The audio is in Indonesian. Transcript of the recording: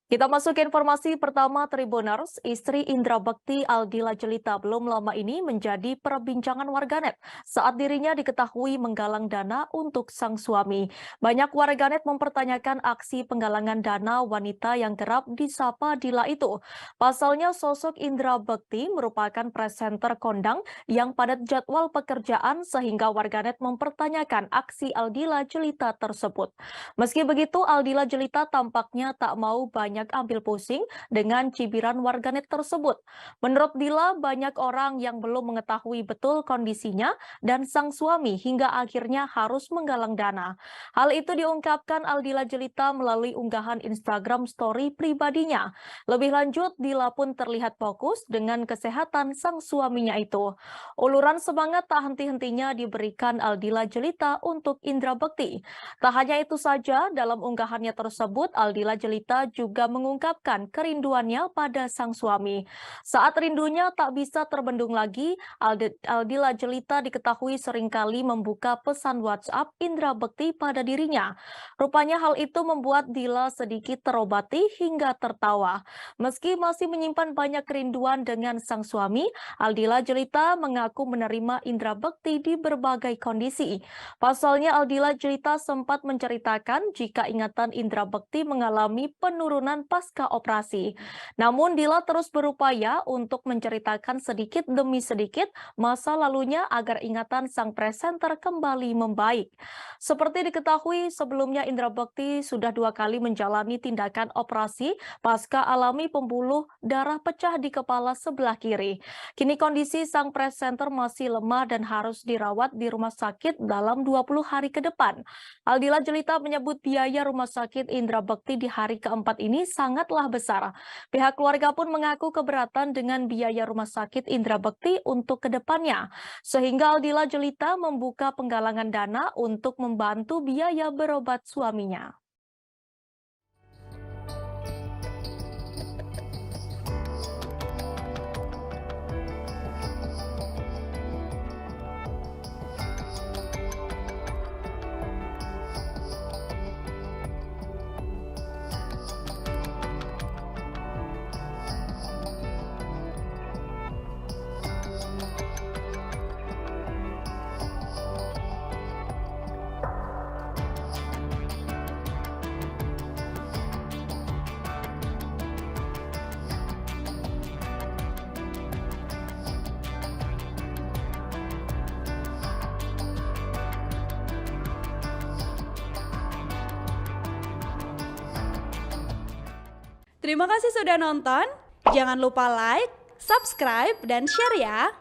Kita masuk ke informasi pertama Tribuners. Istri Indra Bekti Aldila Jelita belum lama ini menjadi perbincangan warganet saat dirinya diketahui menggalang dana untuk sang suami. Banyak warganet mempertanyakan aksi penggalangan dana wanita yang kerap disapa Dila itu. Pasalnya sosok Indra Bekti merupakan presenter kondang yang padat jadwal pekerjaan sehingga warganet mempertanyakan aksi Aldila Jelita tersebut. Meski begitu, Aldila Jelita tampaknya tak mau banyak ambil pusing dengan cibiran warganet tersebut. Menurut Dila, banyak orang yang belum mengetahui betul kondisinya dan sang suami hingga akhirnya harus menggalang dana. Hal itu diungkapkan Aldila Jelita melalui unggahan Instagram story pribadinya. Lebih lanjut, Dila pun terlihat fokus dengan kesehatan sang suaminya itu. Uluran semangat tak henti-hentinya diberikan Aldila Jelita untuk Indra Bekti. Tak hanya itu saja, dalam unggahannya tersebut, Aldila Jelita juga mengungkapkan kerinduannya pada sang suami. Saat rindunya tak bisa terbendung lagi, Aldila Jelita diketahui seringkali membuka pesan WhatsApp Indra Bekti pada dirinya. Rupanya hal itu membuat Dila sedikit terobati hingga tertawa. Meski masih menyimpan banyak kerinduan dengan sang suami, Aldila Jelita mengaku menerima Indra Bekti di berbagai kondisi. Pasalnya Aldila Jelita sempat menceritakan jika ingatan Indra Bekti mengalami penurunan pasca operasi. Namun Dila terus berupaya untuk menceritakan sedikit demi sedikit masa lalunya agar ingatan sang presenter kembali membaik. Seperti diketahui sebelumnya Indra Bekti sudah 2 kali menjalani tindakan operasi pasca alami pembuluh darah pecah di kepala sebelah kiri. Kini kondisi sang presenter masih lemah dan harus dirawat di rumah sakit dalam 20 hari ke depan. Aldila Jelita menyebut biaya rumah sakit Indra Bekti di hari keempat ini sangatlah besar. Pihak keluarga pun mengaku keberatan dengan biaya rumah sakit Indra Bekti untuk kedepannya. Sehingga Aldila Jelita membuka penggalangan dana untuk membantu biaya berobat suaminya. Terima kasih sudah nonton. Jangan lupa like, subscribe, dan share ya.